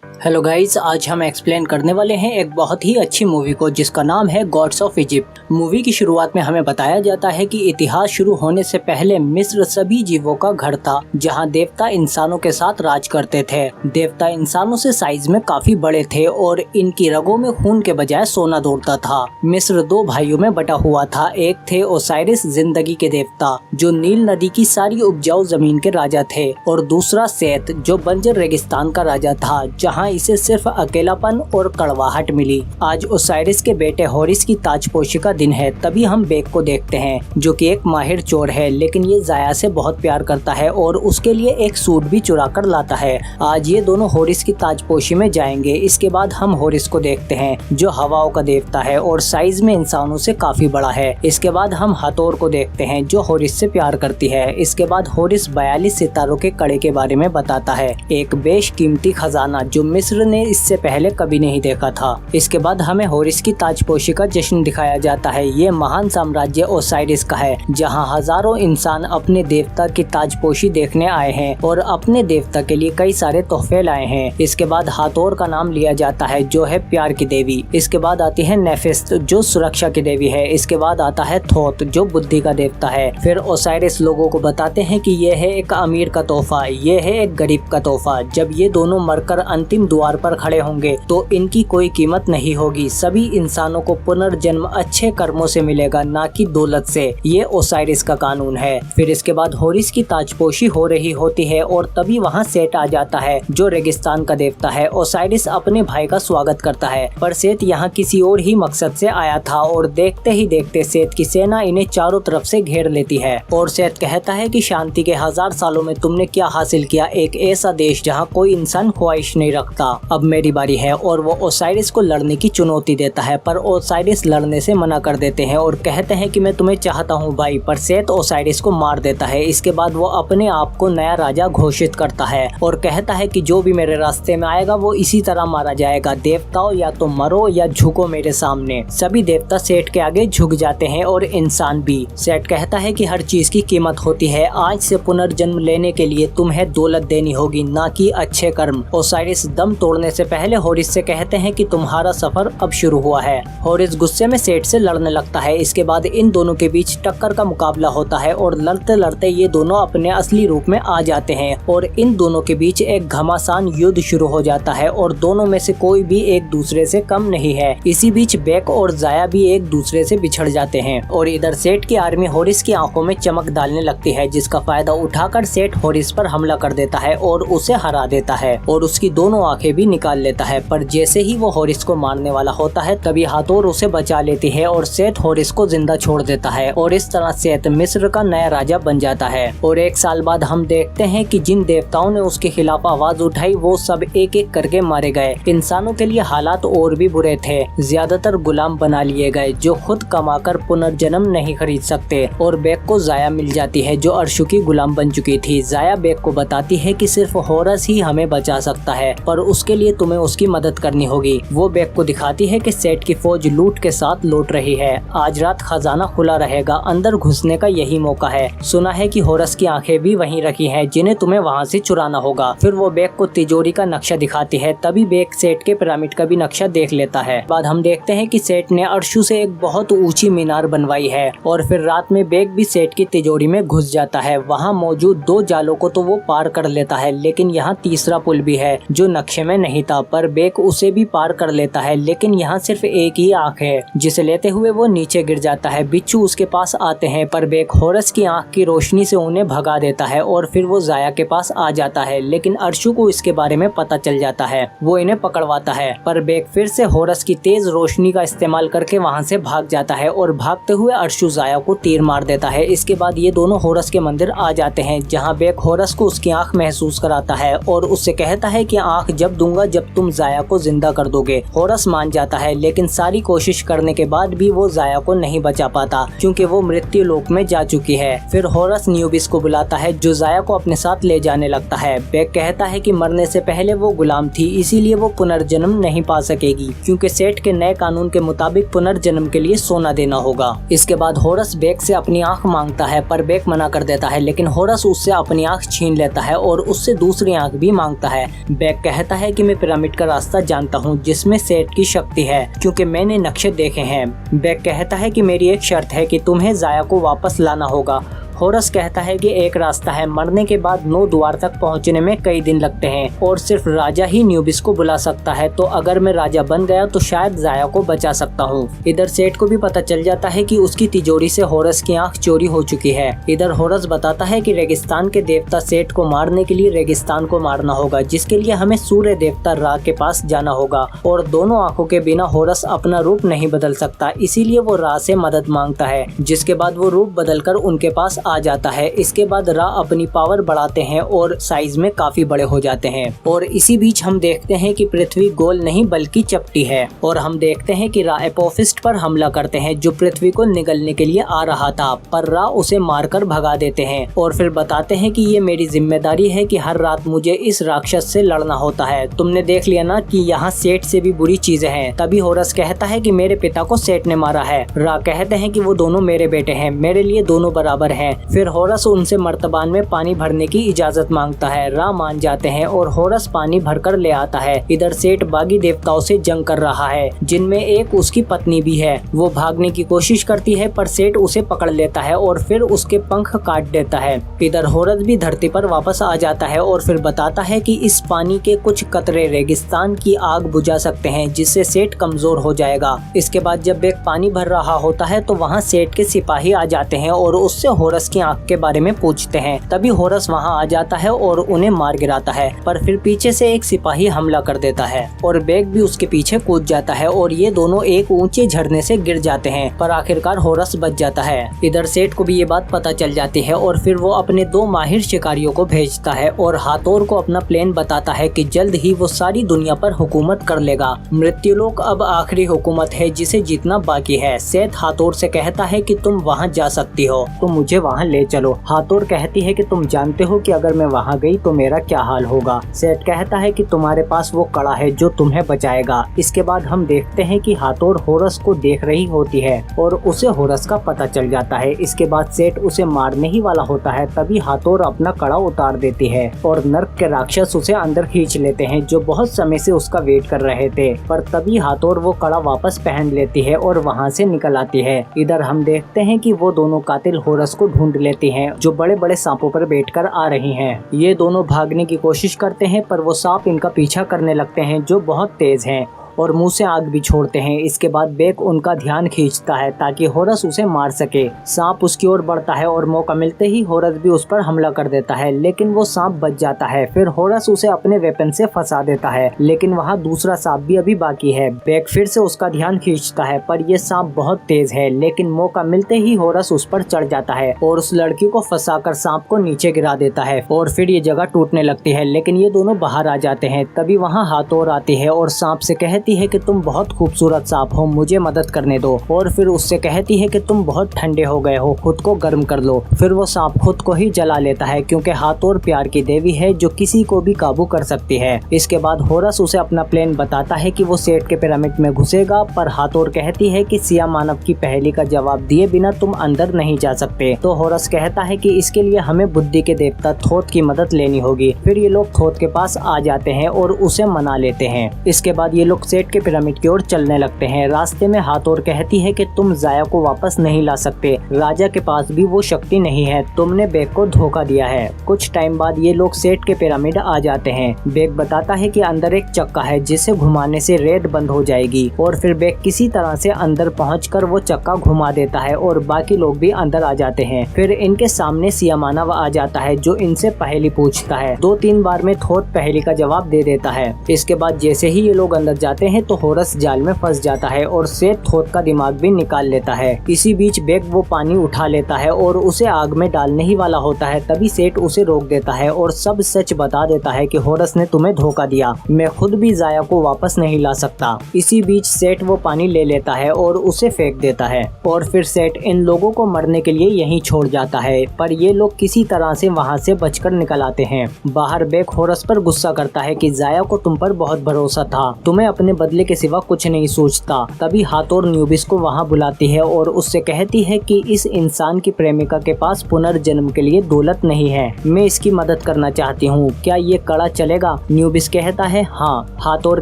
Hello guys, आज हम explain करने वाले हैं एक बहुत ही अच्छी मूवी को जिसका नाम है गॉड्स ऑफ इजिप्ट। मूवी की शुरुआत में हमें बताया जाता है कि इतिहास शुरू होने से पहले मिस्र सभी जीवों का घर था, जहां देवता इंसानों के साथ राज करते थे। देवता इंसानों से साइज में काफी बड़े थे और इनकी रगों में खून के बजाय सोना दौड़ता था। मिस्र दो भाइयों में बटा हुआ था। एक थे ओसाइरिस, जिंदगी के देवता, जो नील नदी की सारी उपजाऊ जमीन के राजा थे, और दूसरा सेत, जो बंजर रेगिस्तान का राजा था, जहाँ इसे सिर्फ अकेलापन और कड़वाहट मिली। आज ओसाइरिस के बेटे होरिस की ताजपोशी का दिन है। तभी हम बेक को देखते हैं, जो कि एक माहिर चोर है, लेकिन ये जाया से बहुत प्यार करता है और उसके लिए एक सूट भी चुरा कर लाता है। आज ये दोनों होरिस की ताजपोशी में जाएंगे। इसके बाद हम होरिस को देखते हैं, जो हवाओं का देवता है और साइज में इंसानों से काफी बड़ा है। इसके बाद हम हथौर को देखते हैं, जो होरिस से प्यार करती है। इसके बाद होरिस 42 सितारों के कड़े के बारे में बताता है, एक बेशकीमती खजाना जो मिस्र ने इससे पहले कभी नहीं देखा था। इसके बाद हमें होरिस की ताजपोशी का जश्न दिखाया जाता है। ये महान साम्राज्य ओसाइरिस का है, जहां हजारों इंसान अपने देवता की ताजपोशी देखने आए हैं और अपने देवता के लिए कई सारे तोहफे लाए हैं। इसके बाद हाथौर का नाम लिया जाता है, जो है प्यार की देवी। इसके बाद आती है नेफिस्ट, जो सुरक्षा की देवी है। इसके बाद आता है थोथ, जो बुद्धि का देवता है। फिर ओसाइरिस लोगों को बताते हैं कि यह है एक अमीर का तोहफा, यह है एक गरीब का तोहफा। जब ये दोनों मरकर अंतिम द्वार पर खड़े होंगे तो इनकी कोई कीमत नहीं होगी। सभी इंसानों को पुनर्जन्म अच्छे कर्मों से मिलेगा, ना कि दौलत से। ये ओसाइरिस का कानून है। फिर इसके बाद होरिस की ताजपोशी हो रही होती है और तभी वहाँ सेट आ जाता है, जो रेगिस्तान का देवता है। ओसाइरिस अपने भाई का स्वागत करता है, पर सेत यहाँ किसी और ही मकसद से आया था और देखते ही देखते सेत की सेना इन्हें चारों तरफ से घेर लेती है। और सेत कहता है कि शांति के 1000 सालों में तुमने क्या हासिल किया? एक ऐसा देश जहाँ कोई इंसान ख्वाहिश नहीं रखता। अब मेरी बारी है। और वो ओसाइरिस को लड़ने की चुनौती देता है, पर ओसाइरिस लड़ने से मना कर देते हैं और कहते हैं कि मैं तुम्हें चाहता हूँ भाई। पर सेत ओसाइरिस को मार देता है। इसके बाद वो अपने आप को नया राजा घोषित करता है और कहता है कि जो भी मेरे रास्ते में आएगा वो इसी तरह मारा जाएगा। देवताओं, या तो मरो या झुको मेरे सामने। सभी देवता सेठ के आगे झुक जाते हैं और इंसान भी। सेठ कहता है कि हर चीज की कीमत होती है। आज से पुनर्जन्म लेने के लिए तुम्हें दौलत देनी होगी, ना कि अच्छे कर्म। ओसाइरिस दम तोड़ने से पहले होरिस से कहते हैं कि तुम्हारा सफर अब शुरू हुआ है। होरिस गुस्से में सेठ से लड़ने लगता है। इसके बाद इन दोनों के बीच टक्कर का मुकाबला होता है और लड़ते लड़ते ये दोनों अपने असली रूप में आ जाते हैं और इन दोनों के बीच एक घमासान युद्ध शुरू हो जाता है और दोनों में से कोई भी एक दूसरे से कम नहीं है। इसी बीच बेक और जाया भी एक दूसरे से बिछड़ जाते हैं और इधर सेठ की आर्मी होरिस की आंखों में चमक डालने लगती है, जिसका फायदा उठाकर सेठ होरिस पर हमला कर देता है और उसे हरा देता है और उसकी दोनों आंखें भी निकाल लेता है। पर जैसे ही वो होरिस को मारने वाला होता है, तभी हाथौर उसे बचा लेती है और सेत होरिस को जिंदा छोड़ देता है और इस तरह सेत मिस्र का नया राजा बन जाता है। और 1 साल बाद हम देखते हैं कि जिन देवताओं ने उसके खिलाफ आवाज उठाई वो सब एक एक करके मारे गए। इंसानों के लिए हालात और भी बुरे थे। ज्यादातर गुलाम बना लिए गए, जो खुद कमाकर पुनर्जन्म नहीं खरीद सकते। और बेक को जाया मिल जाती है, जो अर्शु की गुलाम बन चुकी थी। जाया बेक को बताती है कि सिर्फ होरस ही हमें बचा सकता है, पर उसके लिए तुम्हें उसकी मदद करनी होगी। वो बेक को दिखाती है कि सेठ की फौज लूट के साथ लौट रही है। आज रात खजाना खुला रहेगा, अंदर घुसने का यही मौका है। सुना है कि होरस की आंखें भी वहीं रखी हैं, जिन्हें तुम्हें वहां से चुराना होगा। फिर वो बेक को तिजोरी का नक्शा दिखाती है। तभी बेक सेठ के पिरामिड का भी नक्शा देख लेता है। बाद हम देखते हैं कि सेठ ने अर्शु से एक बहुत ऊंची मीनार बनवाई है और फिर रात में बेक भी सेठ की तिजोरी में घुस जाता है। वहाँ मौजूद 2 जालों को तो वो पार कर लेता है, लेकिन यहाँ तीसरा पुल भी है जो नक्शे में नहीं था। पर बेक उसे भी पार कर लेता है, लेकिन यहाँ सिर्फ एक ही आंख है, जिसे लेते हुए वो नीचे गिर जाता है। बिच्छू उसके पास आते हैं, पर बेक होरस की आंख की रोशनी से उन्हें भगा देता है और फिर वो जाया के पास आ जाता है। लेकिन अर्शु को इसके बारे में पता चल जाता है। वो इन्हें पकड़वाता है, पर बेक फिर से होरस की तेज रोशनी का इस्तेमाल करके वहाँ से भाग जाता है और भागते हुए अर्शु जाया को तीर मार देता है। इसके बाद ये दोनों होरस के मंदिर आ जाते हैं, जहाँ बेक होरस को उसकी आंख महसूस कराता है और उससे कहता है कि आंख जब दूंगा जब तुम जाया को जिंदा कर दोगे। होरस मान जाता है, लेकिन सारी कोशिश करने के बाद भी वो जाया को नहीं बचा पाता, क्योंकि वो मृत्यु लोक में जा चुकी है। फिर होरस न्यूबिस को बुलाता है, जो जाया को अपने साथ ले जाने लगता है। बेक कहता है कि मरने से पहले वो गुलाम थी, इसीलिए वो पुनर्जन्म नहीं पा सकेगी, क्योंकि सेठ के नए कानून के मुताबिक पुनर्जन्म के लिए सोना देना होगा। इसके बाद होरस बेक से अपनी आंख मांगता है, पर बेक मना कर देता है, लेकिन होरस उससे अपनी आंख छीन लेता है और उससे दूसरी आंख भी मांगता है। बेक कहता कहता है कि मैं पिरामिड का रास्ता जानता हूँ जिसमें सेठ की शक्ति है, क्योंकि मैंने नक्शे देखे हैं। बेक कहता है कि मेरी एक शर्त है कि तुम्हें जाया को वापस लाना होगा। होरस कहता है कि एक रास्ता है, मरने के बाद 9 द्वार तक पहुंचने में कई दिन लगते हैं और सिर्फ राजा ही न्यूबिस को बुला सकता है, तो अगर मैं राजा बन गया तो शायद जाया को बचा सकता हूं। इधर सेठ को भी पता चल जाता है कि उसकी तिजोरी से होरस की आंख चोरी हो चुकी है। इधर होरस बताता है कि रेगिस्तान के देवता सेठ को मारने के लिए रेगिस्तान को मारना होगा, जिसके लिए हमें सूर्य देवता रा के पास जाना होगा और दोनों आंखों के बिना होरस अपना रूप नहीं बदल सकता, इसीलिए वो रा से मदद मांगता है। जिसके बाद वो रूप बदलकर उनके पास आ जाता है। इसके बाद रा अपनी पावर बढ़ाते हैं और साइज में काफी बड़े हो जाते हैं। और इसी बीच हम देखते हैं कि पृथ्वी गोल नहीं बल्कि चपटी है और हम देखते हैं कि रा एपोफिस्ट पर हमला करते हैं जो पृथ्वी को निगलने के लिए आ रहा था, पर रा उसे मारकर भगा देते हैं और फिर बताते हैं कि ये मेरी जिम्मेदारी है कि हर रात मुझे इस राक्षस से लड़ना होता है। तुमने देख लिया ना कि यहाँ सेठ से भी बुरी चीजें हैं। तभी होरस कहता है कि मेरे पिता को सेठ ने मारा है। रा कहते हैं कि वो दोनों मेरे बेटे हैं, मेरे लिए दोनों बराबर हैं। फिर होरस उनसे मर्तबान में पानी भरने की इजाजत मांगता है। रा मान जाते हैं और होरस पानी भरकर ले आता है। इधर सेठ बागी देवताओं से जंग कर रहा है, जिनमें एक उसकी पत्नी भी है। वो भागने की कोशिश करती है पर सेठ उसे पकड़ लेता है और फिर उसके पंख काट देता है। इधर होरस भी धरती पर वापस आ जाता है और फिर बताता है कि इस पानी के कुछ कतरे रेगिस्तान की आग बुझा सकते हैं, जिससे सेठ कमजोर हो जाएगा। इसके बाद जब बेक पानी भर रहा होता है तो वहाँ सेठ के सिपाही आ जाते हैं और उससे होरस की आंख के बारे में पूछते हैं। तभी होरस वहां आ जाता है और उन्हें मार गिराता है, पर फिर पीछे से एक सिपाही हमला कर देता है और बेक भी उसके पीछे कूद जाता है और ये दोनों एक ऊंचे झरने से गिर जाते हैं, पर आखिरकार होरस बच जाता है। इधर सेठ को भी ये बात पता चल जाती है और फिर वो अपने 2 माहिर शिकारियों को भेजता है और हाथोर को अपना प्लान बताता है कि जल्द ही वो सारी दुनिया पर हुकूमत कर लेगा। मृत्युलोक अब आखिरी हुकूमत है जिसे जीतना बाकी है। सेठ हाथोर से कहता है कि तुम वहाँ जा सकती हो, तो मुझे वहाँ ले चलो। हाथोर कहती है कि तुम जानते हो कि अगर मैं वहाँ गई तो मेरा क्या हाल होगा। सेठ कहता है कि तुम्हारे पास वो कड़ा है जो तुम्हें बचाएगा। इसके बाद हम देखते हैं कि हाथोर होरस को देख रही होती है और उसे होरस का पता चल जाता है। इसके बाद सेठ उसे मारने ही वाला होता है, तभी हाथोर अपना कड़ा उतार देती है और नर्क के राक्षस उसे अंदर खींच लेते हैं, जो बहुत समय से उसका वेट कर रहे थे। पर तभी हाथोर वो कड़ा वापस पहन लेती है और वहाँ से निकल आती है। इधर हम देखते हैं कि वो दोनों कातिल होरस को ढूंढ लेती हैं, जो बड़े बड़े सांपों पर बैठकर आ रही हैं। ये दोनों भागने की कोशिश करते हैं पर वो सांप इनका पीछा करने लगते हैं, जो बहुत तेज हैं और मुंह से आग भी छोड़ते हैं। इसके बाद बेक उनका ध्यान खींचता है ताकि होरस उसे मार सके। सांप उसकी ओर बढ़ता है और मौका मिलते ही होरस भी उस पर हमला कर देता है, लेकिन वो सांप बच जाता है। फिर होरस उसे अपने वेपन से फंसा देता है, लेकिन वहाँ दूसरा सांप भी अभी बाकी है। बेक फिर से उसका ध्यान खींचता है पर यह सांप बहुत तेज है, लेकिन मौका मिलते ही होरस उस पर चढ़ जाता है और उस लड़की को फंसाकर सांप को नीचे गिरा देता है और फिर ये जगह टूटने लगती है, लेकिन ये दोनों बाहर आ जाते हैं। तभी वहाँ हाथोर आती है और सांप से कहती है कि तुम बहुत खूबसूरत सांप हो, मुझे मदद करने दो। और फिर उससे कहती है कि तुम बहुत ठंडे हो गए हो, खुद को गर्म कर लो। फिर वो सांप खुद को ही जला लेता है, क्योंकि हाथोर प्यार की देवी है जो किसी को भी काबू कर सकती है। इसके बाद होरस उसे अपना प्लान बताता है कि वो सेठ के पिरामिड में घुसेगा, पर हाथोर कहती है कि सिया मानव की पहेली का जवाब दिए बिना तुम अंदर नहीं जा सकते। तो होरस कहता है कि इसके लिए हमें बुद्धि के देवता थोथ की मदद लेनी होगी। फिर ये लोग थोथ के पास आ जाते हैं और उसे मना लेते हैं। इसके बाद ये लोग सेठ के पिरामिड की ओर चलने लगते हैं। रास्ते में हाथोर कहती है कि तुम जाया को वापस नहीं ला सकते, राजा के पास भी वो शक्ति नहीं है, तुमने बेक को धोखा दिया है। कुछ टाइम बाद ये लोग सेठ के पिरामिड आ जाते हैं। बेक बताता है कि अंदर एक चक्का है जिसे घुमाने से रेत बंद हो जाएगी और फिर बेक किसी तरह से अंदर पहुंचकर वो चक्का घुमा देता है और बाकी लोग भी अंदर आ जाते हैं। फिर इनके सामने सिया मानव आ जाता है जो इनसे पहेली पूछता है। 2-3 बार में थोथ पहेली का जवाब दे देता है। इसके बाद जैसे ही ये लोग अंदर जाते हैं तो होरस जाल में फंस जाता है और सेठ थोथ का दिमाग भी निकाल लेता है। इसी बीच बेक वो पानी उठा लेता है और उसे आग में डालने ही वाला होता है, तभी सेठ उसे रोक देता है और सब सच बता देता है कि होरस ने तुम्हें धोखा दिया, मैं खुद भी जाया को वापस नहीं ला सकता। इसी बीच सेठ वो पानी ले लेता है और उसे फेंक देता है और फिर सेठ इन लोगों को मरने के लिए यहीं छोड़ जाता है, पर ये लोग किसी तरह से वहाँ से बचकर निकल आते हैं। बाहर बेक होरस पर गुस्सा करता है कि जाया को तुम पर बहुत भरोसा था, तुम्हें अपने अपने बदले के सिवा कुछ नहीं सोचता। तभी हाथोर न्यूबिस को वहाँ बुलाती है और उससे कहती है कि इस इंसान की प्रेमिका के पास पुनर्जन्म के लिए दौलत नहीं है, मैं इसकी मदद करना चाहती हूँ, क्या ये कड़ा चलेगा? न्यूबिस कहता है हाँ। हाथोर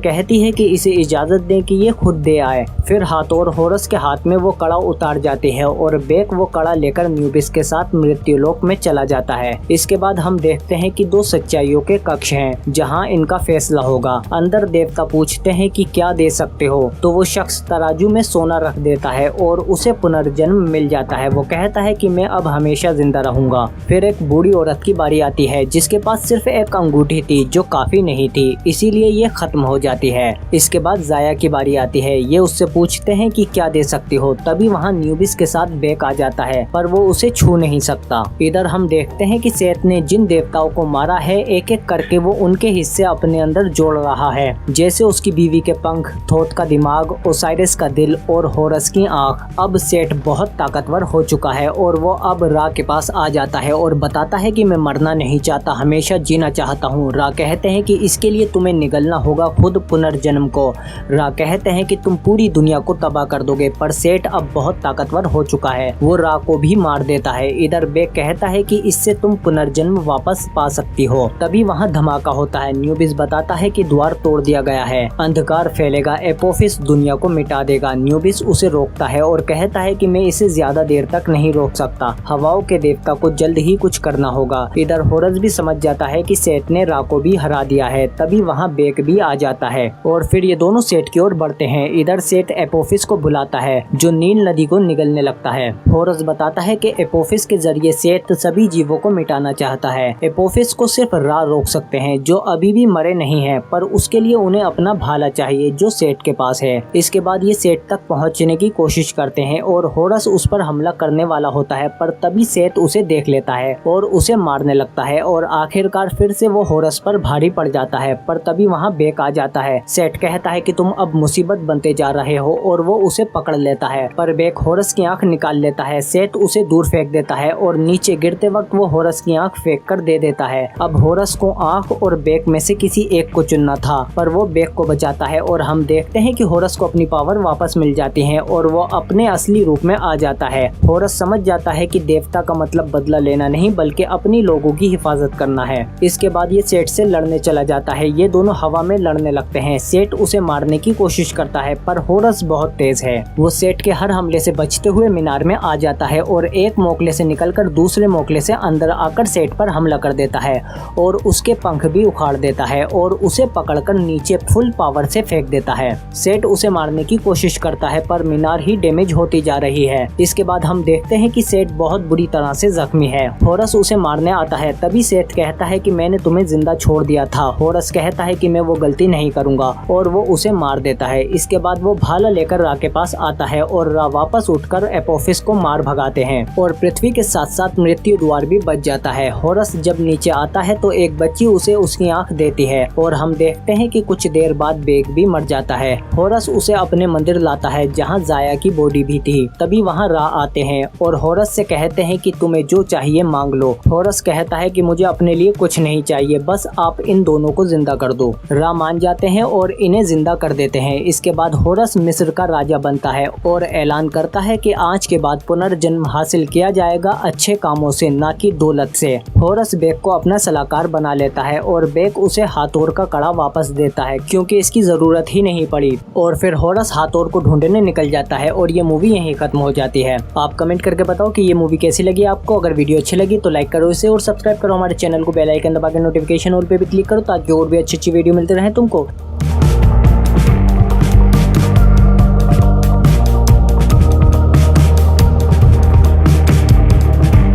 कहती है कि इसे इजाजत दें कि ये खुद दे आए। फिर हाथोर होरस के हाथ में वो कड़ा उतार जाती है और बेक वो कड़ा लेकर न्यूबिस के साथ मृत्युलोक में चला जाता है। इसके बाद हम देखते हैं कि दो सच्चाइयों के कक्ष हैं जहां इनका फैसला होगा। अंदर देवता पूछते हैं कि क्या दे सकते हो, तो वो शख्स तराजू में सोना रख देता है और उसे पुनर्जन्म मिल जाता है। वो कहता है कि मैं अब हमेशा जिंदा रहूंगा। फिर एक बूढ़ी औरत की बारी आती है जिसके पास सिर्फ एक अंगूठी थी जो काफी नहीं थी, इसीलिए ये खत्म हो जाती है। इसके बाद जाया की बारी आती है। ये उससे पूछते हैं कि क्या दे सकती हो। तभी वहाँ न्यूबिस के साथ बेक आ जाता है पर वो उसे छू नहीं सकता। इधर हम देखते हैं कि सेत ने जिन देवताओं को मारा है एक एक करके वो उनके हिस्से अपने अंदर जोड़ रहा है, जैसे उसकी बीवी के पंख, थोथ का दिमाग, ओसाइरिस का दिल और होरस की आंख। अब सेट बहुत ताकतवर हो चुका है और वो अब रा के पास आ जाता है और बताता है कि मैं मरना नहीं चाहता, हमेशा जीना चाहता हूँ। रा कहते हैं कि इसके लिए तुम्हें निगलना होगा खुद पुनर्जन्म को। रा कहते हैं कि तुम पूरी दुनिया को तबाह कर दोगे, पर सेट अब बहुत ताकतवर हो चुका है, वो रा को भी मार देता है। इधर बेक कहता है कि इससे तुम पुनर्जन्म वापस पा सकती हो। तभी वहाँ धमाका होता है। न्यूबिस बताता है कि द्वार तोड़ दिया गया है, अंधकार फैलेगा, एपोफिस दुनिया को मिटा देगा। न्यूबिस उसे रोकता है और कहता है कि मैं इसे ज्यादा देर तक नहीं रोक सकता, हवाओं के देवता को जल्द ही कुछ करना होगा। इधर होरस भी समझ जाता है कि सेट ने रा को भी हरा दिया है। तभी वहाँ बेक भी आ जाता है और फिर ये दोनों सेट की ओर बढ़ते हैं। इधर सेट एपोफिस को बुलाता है जो नील नदी को निगलने लगता है। होरस बताता है कि एपोफिस के जरिए सेट सभी जीवों को मिटाना चाहता है। एपोफिस को सिर्फ रा रोक सकते हैं जो अभी भी मरे नहीं हैं, पर उसके लिए उन्हें अपना भाला चाहिए जो सेट के पास है। इसके बाद ये सेट तक पहुंचने की कोशिश करते हैं और होरस उस पर हमला करने वाला होता है, पर तभी सेट उसे देख लेता है और उसे मारने लगता है और आखिरकार फिर से वो होरस पर भारी पड़ जाता है। पर तभी वहाँ बेक आ जाता है। सेट कहता है कि तुम अब मुसीबत बनते जा रहे हो और वो उसे पकड़ लेता है, पर बेक होरस की आंख निकाल लेता है। सेट उसे दूर फेंक देता है और नीचे गिरते वक्त वो होरस की आंख फेंक कर दे देता है। अब होरस को आंख और बेक में से किसी एक को चुनना था, पर वो बेक को बचाता है और हम देखते हैं कि होरस को अपनी पावर वापस मिल जाती है और वो अपने असली रूप में आ जाता है। होरस समझ जाता है कि देवता का मतलब बदला लेना नहीं बल्कि अपनी लोगों की हिफाजत करना है। इसके बाद ये सेट से लड़ने चला जाता है। ये दोनों हवा में लड़ने लगते हैं। सेट उसे मारने की कोशिश करता है पर होरस बहुत तेज है। वो सेट के हर हमले से बचते हुए मीनार में आ जाता है और एक मोकले से निकलकर दूसरे मोकले से अंदर आकर सेट पर हमला कर देता है और उसके पंख भी उखाड़ देता है और उसे पकड़कर नीचे फुल पावर से फेंक देता है। सेट उसे मारने की कोशिश करता है पर मीनार ही डैमेज होती जा रही है। इसके बाद हम देखते हैं कि सेट बहुत बुरी तरह से जख्मी है। होरस उसे मारने आता है। तभी सेट कहता है कि मैंने तुम्हें जिंदा छोड़ दिया था। होरस कहता है कि मैं वो गलती नहीं करूंगा और वो उसे मार देता है। इसके बाद वो भाला लेकर रा के पास आता है और रा वापस उठकर एपोफिस को मार भगाते हैं और पृथ्वी के साथ साथ मृत्यु द्वार भी बच जाता है। होरस जब नीचे आता है तो एक बच्ची उसे उसकी आंख देती है और हम देखते हैं कि कुछ देर बाद बेक भी मर जाता है। होरस उसे अपने मंदिर लाता है जहाँ जाया की बॉडी भी थी। तभी वहाँ रा आते हैं और होरस से कहते हैं कि तुम्हें जो चाहिए मांग लो। होरस कहता है कि मुझे अपने लिए कुछ नहीं चाहिए, बस आप इन दोनों को जिंदा कर दो। रा मान जाते हैं और इन्हें जिंदा कर देते हैं। इसके बाद होरस मिस्र का राजा बनता है और ऐलान करता है कि आज के बाद पुनर्जन्म हासिल किया जाएगा अच्छे कामों से, ना कि दौलत से। होरस बेक को अपना सलाहकार बना लेता है और बेक उसे हाथोर का कड़ा वापस देता है क्योंकि इसकी जरूरत ही नहीं पड़ी और फिर होरस हाथोर को ढूंढने निकल जाता है और ये मूवी यहीं खत्म हो जाती है। आप कमेंट करके बताओ कि ये मूवी कैसी लगी आपको। अगर वीडियो अच्छी लगी तो लाइक करो इसे और सब्सक्राइब करो हमारे चैनल को, बेल आइकन दबा के नोटिफिकेशन ऑल पे भी क्लिक करो ताकि और भी अच्छी वीडियो मिलते रहे तुमको।